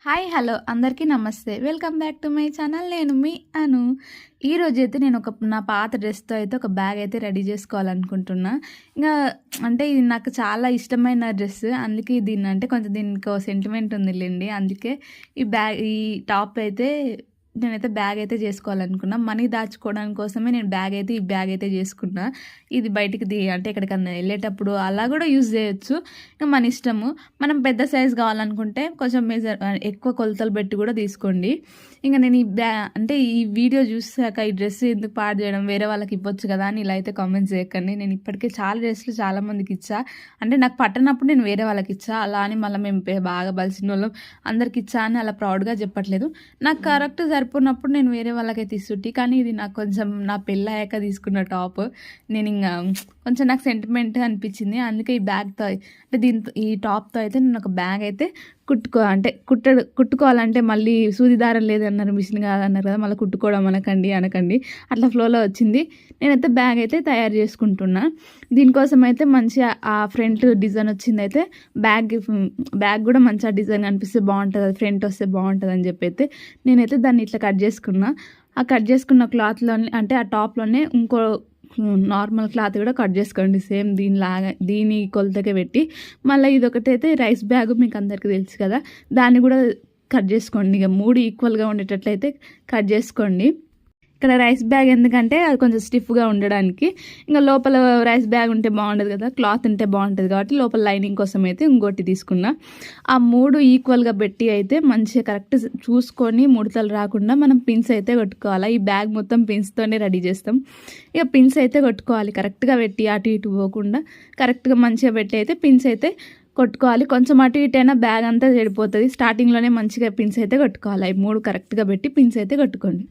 Hi hello అందరికీ నమస్తే. Welcome back to my channel. నేను మీ అను. ఈరోజైతే నేను నా పాత డ్రెస్‌తో అయితే ఒక బ్యాగ్ అయితే రెడీ చేసుకోవాలనుకుంటున్నా. ఇంగా అంటే ఇది నాకు చాలా ఇష్టమైన డ్రెస్. అందుకే దీన్ని అంటే కొంచెం దీనికో సెంటిమెంట్ ఉందిలెండి. అందుకే ఈ టాప్ అయితే నేనైతే బ్యాగ్ అయితే చేసుకోవాలనుకున్నా. మనీ దాచుకోవడానికి కోసమే నేను ఈ బ్యాగ్ అయితే చేసుకున్నా. ఇది బయటికి అంటే ఎక్కడికన్నా వెళ్ళేటప్పుడు అలా కూడా యూజ్ చేయొచ్చు. ఇక మన ఇష్టము. మనం పెద్ద సైజ్ కావాలనుకుంటే కొంచెం ఎక్కువ కొలతలు పెట్టి కూడా తీసుకోండి. ఇంకా నేను అంటే ఈ వీడియో చూసాక ఈ డ్రెస్ ఎందుకు పాడు చేయడం, వేరే వాళ్ళకి ఇవ్వచ్చు కదా అని ఇలా అయితే కామెంట్స్ చేయకండి. నేను ఇప్పటికే చాలా డ్రెస్సులు చాలా మందికి ఇచ్చా. అంటే నాకు పట్టనప్పుడు నేను వేరే వాళ్ళకి ఇచ్చా. అలా అని మళ్ళీ మేము బాగా బలిసిన వాళ్ళం అందరికి ఇచ్చా అని అలా ప్రౌడ్గా చెప్పట్లేదు. నాకు కరెక్ట్ సరిపోయినప్పుడు నేను వేరే వాళ్ళకైతే ఇస్తుంటే, కానీ ఇది నాకు కొంచెం నా పెళ్ళి అయ్యాక తీసుకున్న టాప్. నేను ఇంకా కొంచెం నాకు సెంటిమెంట్ అనిపించింది. అందుకే ఈ బ్యాగ్తో అంటే ఈ టాప్తో అయితే నేను ఒక బ్యాగ్ అయితే కుట్టుకోవాలంటే మళ్ళీ సూది దారం లేదన్నారు, మిషన్ కాదన్నారు కదా, మళ్ళీ కుట్టుకోవడం అనకండి అట్లా ఫ్లోలో వచ్చింది. నేనైతే బ్యాగ్ అయితే తయారు చేసుకుంటున్నా. దీనికోసం అయితే మంచిగా ఆ ఫ్రంట్ డిజైన్ వచ్చింది. అయితే బ్యాగ్ కూడా మంచిగా డిజైన్ అనిపిస్తే బాగుంటుంది, ఫ్రంట్ వస్తే బాగుంటుంది అని చెప్పి అయితే నేనైతే దాన్ని ఇట్లా కట్ చేసుకున్నా. ఆ కట్ చేసుకున్న క్లాత్లోనే అంటే ఆ టాప్లోనే ఇంకో నార్మల్ క్లాత్ కూడా కట్ చేసుకోండి, సేమ్ దీని కొలతకే పెట్టి. మళ్ళీ ఇదొకటైతే రైస్ బ్యాగ్ మీకు అందరికీ తెలుసు కదా, దాన్ని కూడా కట్ చేసుకోండి. ఇక 3 ఈక్వల్గా ఉండేటట్లయితే కట్ చేసుకోండి. ఇక్కడ రైస్ బ్యాగ్ ఎందుకంటే అది కొంచెం స్టిఫ్గా ఉండడానికి. ఇంకా లోపల రైస్ బ్యాగ్ ఉంటే బాగుండదు కదా, క్లాత్ ఉంటే బాగుంటుంది కాబట్టి లోపల లైనింగ్ కోసం అయితే ఇంకోటి తీసుకున్నా. ఆ 3 ఈక్వల్గా పెట్టి అయితే మంచిగా కరెక్ట్ చూసుకొని ముడతలు రాకుండా మనం పిన్స్ అయితే కొట్టుకోవాలి. ఈ బ్యాగ్ మొత్తం పిన్స్తోనే రెడీ చేస్తాం. ఇక పిన్స్ అయితే కొట్టుకోవాలి కరెక్ట్గా పెట్టి, అటు ఇటు పోకుండా కరెక్ట్గా మంచిగా పెట్టి అయితే పిన్స్ అయితే కొట్టుకోవాలి. కొంచెం అటు ఇటు అయినా బ్యాగ్ అంతా చెడిపోతుంది. స్టార్టింగ్లోనే మంచిగా పిన్స్ అయితే కొట్టుకోవాలి. 3 కరెక్ట్గా పెట్టి పిన్స్ అయితే కొట్టుకోండి.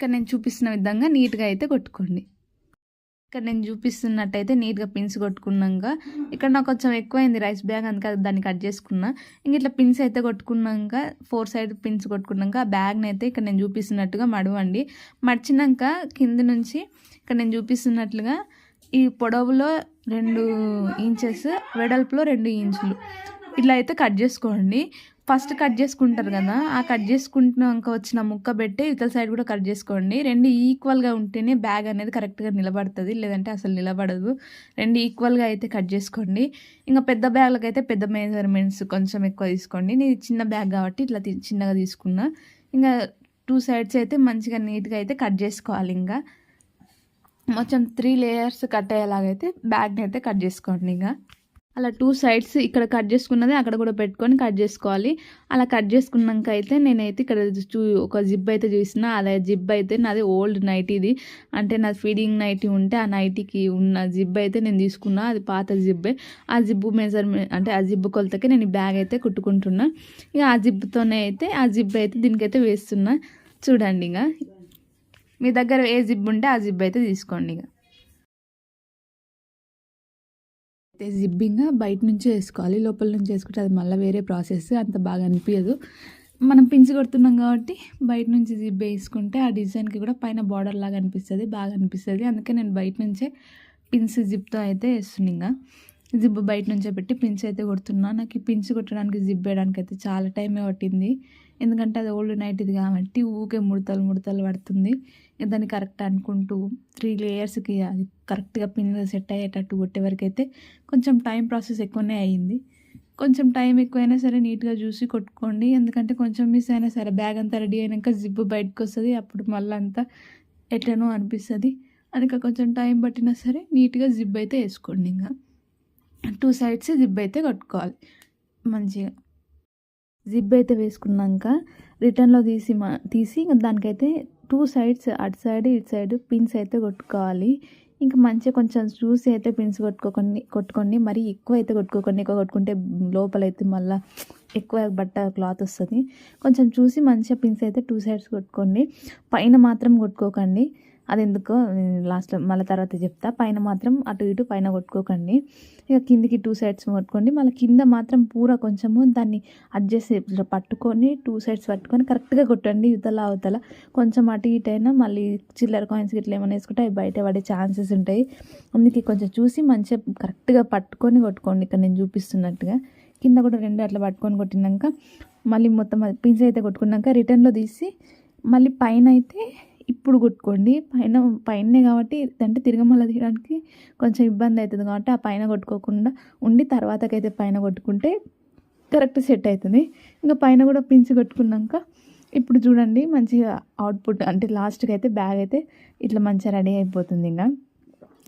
ఇక్కడ నేను చూపిస్తున్న విధంగా నీట్గా అయితే కొట్టుకోండి. ఇక్కడ నేను చూపిస్తున్నట్టయితే నీట్గా పిన్స్ కొట్టుకున్నాక, ఇక్కడ నాకు కొంచెం ఎక్కువైంది రైస్ బ్యాగ్, అందుకే దాన్ని కట్ చేసుకున్నా. ఇంక ఇట్లా పిన్స్ అయితే కొట్టుకున్నాక 4 సైడ్ పిన్స్ కొట్టుకున్నాక ఆ బ్యాగ్ని అయితే ఇక్కడ నేను చూపిస్తున్నట్టుగా మడవండి. మడిచినాక కింద నుంచి ఇక్కడ నేను చూపిస్తున్నట్లుగా ఈ పొడవులో 2 ఇంచెస్, వెడల్పులో 2 ఇంచులు ఇట్లా అయితే కట్ చేసుకోండి. ఫస్ట్ కట్ చేసుకుంటారు కదా, ఆ కట్ చేసుకుంటున్నాక వచ్చిన ముక్క పెట్టి ఇతర సైడ్ కూడా కట్ చేసుకోండి. 2 ఈక్వల్గా ఉంటేనే బ్యాగ్ అనేది కరెక్ట్గా నిలబడుతుంది, లేదంటే అసలు నిలబడదు. 2 ఈక్వల్గా అయితే కట్ చేసుకోండి. ఇంకా పెద్ద బ్యాగ్లకు అయితే పెద్ద మెజర్మెంట్స్ కొంచెం ఎక్కువ తీసుకోండి. నేను చిన్న బ్యాగ్ కాబట్టి ఇట్లా చిన్నగా తీసుకున్నా. ఇంకా 2 సైడ్స్ అయితే మంచిగా నీట్గా అయితే కట్ చేసుకోవాలి. ఇంకా మొత్తం 3 లేయర్స్ కట్ అయ్యేలాగైతే బ్యాగ్ని అయితే కట్ చేసుకోండి. ఇంకా అలా 2 సైడ్స్ ఇక్కడ కట్ చేసుకున్నది అక్కడ కూడా పెట్టుకొని కట్ చేసుకోవాలి. అలా కట్ చేసుకున్నాక అయితే నేనైతే ఇక్కడ ఒక జిబ్ అయితే చూసిన. అదే జిబ్ అయితే నాది ఓల్డ్ నైటీది, అంటే నాది ఫీడింగ్ నైటీ ఉంటే ఆ నైటీకి ఉన్న జిబ్ అయితే నేను తీసుకున్నా. అది పాత జిబ్బే. ఆ జిబ్బు మెజర్మెంట్ అంటే ఆ జిబ్బు కొలతకి నేను ఈ బ్యాగ్ అయితే కుట్టుకుంటున్నా. ఇక ఆ జిబ్బుతోనే అయితే ఆ జిబ్ అయితే దీనికైతే వేస్తున్నా. చూడండి, ఇక మీ దగ్గర ఏ జిబ్ ఉంటే ఆ జిబ్ అయితే తీసుకోండి. ఇక జిబ్బింగ్ బయట నుంచే వేసుకోవాలి, లోపల నుంచి వేసుకుంటే అది మళ్ళీ వేరే ప్రాసెస్, అంత బాగా అనిపించదు. మనం పిన్స్ కొడుతున్నాం కాబట్టి బయట నుంచి జిబ్ వేసుకుంటే ఆ డిజైన్కి కూడా పైన బార్డర్ లాగా అనిపిస్తుంది, బాగా అనిపిస్తుంది. అందుకే నేను బయట నుంచే పిన్స్ జిప్తో అయితే వేస్తున్నా. ఇంకా జిబ్ బయట నుంచే పెట్టి పిన్స్ అయితే కొడుతున్నా. నాకు ఈ పిన్స్ కొట్టడానికి జిబ్ వేయడానికి అయితే చాలా టైమే పట్టింది, ఎందుకంటే అది ఓల్డ్ నైట్ ఇది కాబట్టి ఊకే ముడతలు పడుతుంది. దాన్ని కరెక్ట్ అనుకుంటూ 3 లేయర్స్కి అది కరెక్ట్గా పిన్ సెట్ అయ్యేటట్టు కొట్టే వరకు అయితే కొంచెం టైం ప్రాసెస్ ఎక్కువనే అయ్యింది. కొంచెం టైం ఎక్కువైనా సరే నీట్గా చూసి కొట్టుకోండి, ఎందుకంటే కొంచెం మిస్ అయినా సరే బ్యాగ్ అంతా రెడీ అయినాక జిబ్బు బయటకు వస్తుంది, అప్పుడు మళ్ళీ అంతా ఎట్లనో అనిపిస్తుంది. అందుకే కొంచెం టైం పట్టినా సరే నీట్గా జిబ్ అయితే వేసుకోండి. ఇంకా 2 సైడ్స్ జిబ్ అయితే కొట్టుకోవాలి. మంచిగా జిబ్ అయితే వేసుకున్నాక రిటర్న్లో తీసి ఇంకా దానికైతే 2 సైడ్స్ అటు సైడ్ ఇటు సైడ్ పిన్స్ అయితే కొట్టుకోవాలి. ఇంకా మంచిగా కొంచెం చూసి అయితే పిన్స్ కొట్టుకోండి. మరి ఎక్కువ అయితే కొట్టుకోకండి. ఎక్కువ కొట్టుకుంటే లోపలైతే మళ్ళీ ఎక్కువ బట్ట క్లాత్ వస్తుంది. కొంచెం చూసి మంచిగా పిన్స్ అయితే 2 సైడ్స్ కొట్టుకోండి. పైన మాత్రం కొట్టుకోకండి, అది ఎందుకో లాస్ట్లో మళ్ళీ తర్వాత చెప్తా. పైన మాత్రం అటు ఇటు పైన కొట్టుకోకండి. ఇక కిందికి 2 సైడ్స్ కొట్టుకోండి. మళ్ళీ కింద మాత్రం పూర కొంచెము దాన్ని అడ్జస్ట్ పట్టుకొని 2 సైడ్స్ పట్టుకొని కరెక్ట్గా కొట్టండి. అవతల కొంచెం అటు ఇటు అయినా మళ్ళీ చిల్లర కాయిన్స్ ఇట్లా ఏమైనా వేసుకుంటే అవి బయట పడే ఛాన్సెస్ ఉంటాయి. అందుకే కొంచెం చూసి మంచిగా కరెక్ట్గా పట్టుకొని కొట్టుకోండి. ఇక్కడ నేను చూపిస్తున్నట్టుగా కింద కూడా 2 అట్లా పట్టుకొని కొట్టినాక మళ్ళీ మొత్తం అది పిన్స్ అయితే కొట్టుకున్నాక రిటర్న్లో తీసి మళ్ళీ పైన అయితే ఇప్పుడు కొట్టుకోండి. పైనే కాబట్టి అంటే తిరగమల తీయడానికి కొంచెం ఇబ్బంది అవుతుంది కాబట్టి ఆ పైన కొట్టుకోకుండా ఉండి తర్వాతకైతే పైన కొట్టుకుంటే కరెక్ట్ సెట్ అవుతుంది. ఇంకా పైన కూడా పిన్స్ కొట్టుకున్నాక ఇప్పుడు చూడండి మంచిగా అవుట్పుట్ అంటే లాస్ట్కి అయితే బ్యాగ్ అయితే ఇట్లా మంచిగా రెడీ అయిపోతుంది.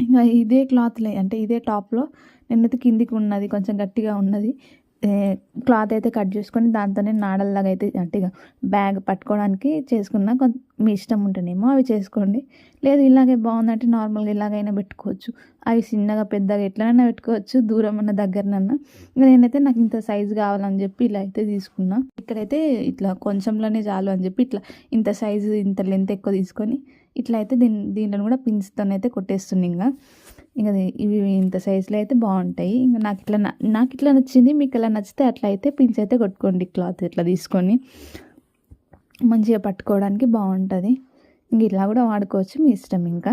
ఇంకా ఇదే క్లాత్లో అంటే ఇదే టాప్లో నేనైతే కిందికి ఉన్నది కొంచెం గట్టిగా ఉన్నది క్లాత్ అయితే కట్ చేసుకొని దాంతోనే నాడల్లాగా అయితే అంటే బ్యాగ్ పట్టుకోవడానికి చేసుకున్నా మీ ఇష్టం ఉంటేనేమో అవి చేసుకోండి. లేదు ఇలాగే బాగుందంటే నార్మల్గా ఇలాగైనా పెట్టుకోవచ్చు. అవి చిన్నగా పెద్దగా ఎట్లైనా పెట్టుకోవచ్చు, దూరం అన్న దగ్గరనన్నా. ఇంకా నేనైతే నాకు ఇంత సైజు కావాలని చెప్పి ఇలా అయితే తీసుకున్నా. ఇక్కడైతే ఇట్లా కొంచెంలోనే చాలు అని చెప్పి ఇట్లా ఇంత సైజు ఇంత లెంత్ ఎక్కువ తీసుకొని ఇట్లా అయితే దీంట్లో కూడా పిన్స్తోనైతే కొట్టేస్తుంది. ఇంకా ఇవి ఇంత సైజులో అయితే బాగుంటాయి. ఇంకా నాకు ఇట్లా నచ్చింది. మీకు ఎలా నచ్చితే అట్లా అయితే పిన్స్ అయితే కొట్టుకోండి. క్లాత్ ఇట్లా తీసుకొని మంచిగా పట్టుకోవడానికి బాగుంటుంది. ఇంక ఇట్లా కూడా వాడుకోవచ్చు మీ ఇష్టం. ఇంకా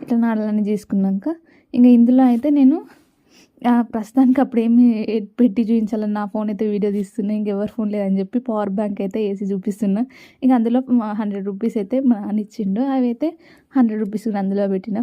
ఇట్లా నాడలన్నీ తీసుకున్నాక ఇంకా ఇందులో అయితే నేను ప్రస్తుతానికి అప్పుడు ఏమి పెట్టి చూపించాలని నా ఫోన్ అయితే వీడియో తీస్తున్నా. ఇంకెవరి ఫోన్ లేదని చెప్పి పవర్ బ్యాంక్ అయితే వేసి చూపిస్తున్నా. ఇంకా అందులో 100 రూపీస్ అయితే మా నాన్న ఇచ్చిండు. అవి అయితే 100 రూపీస్ అందులో పెట్టిన.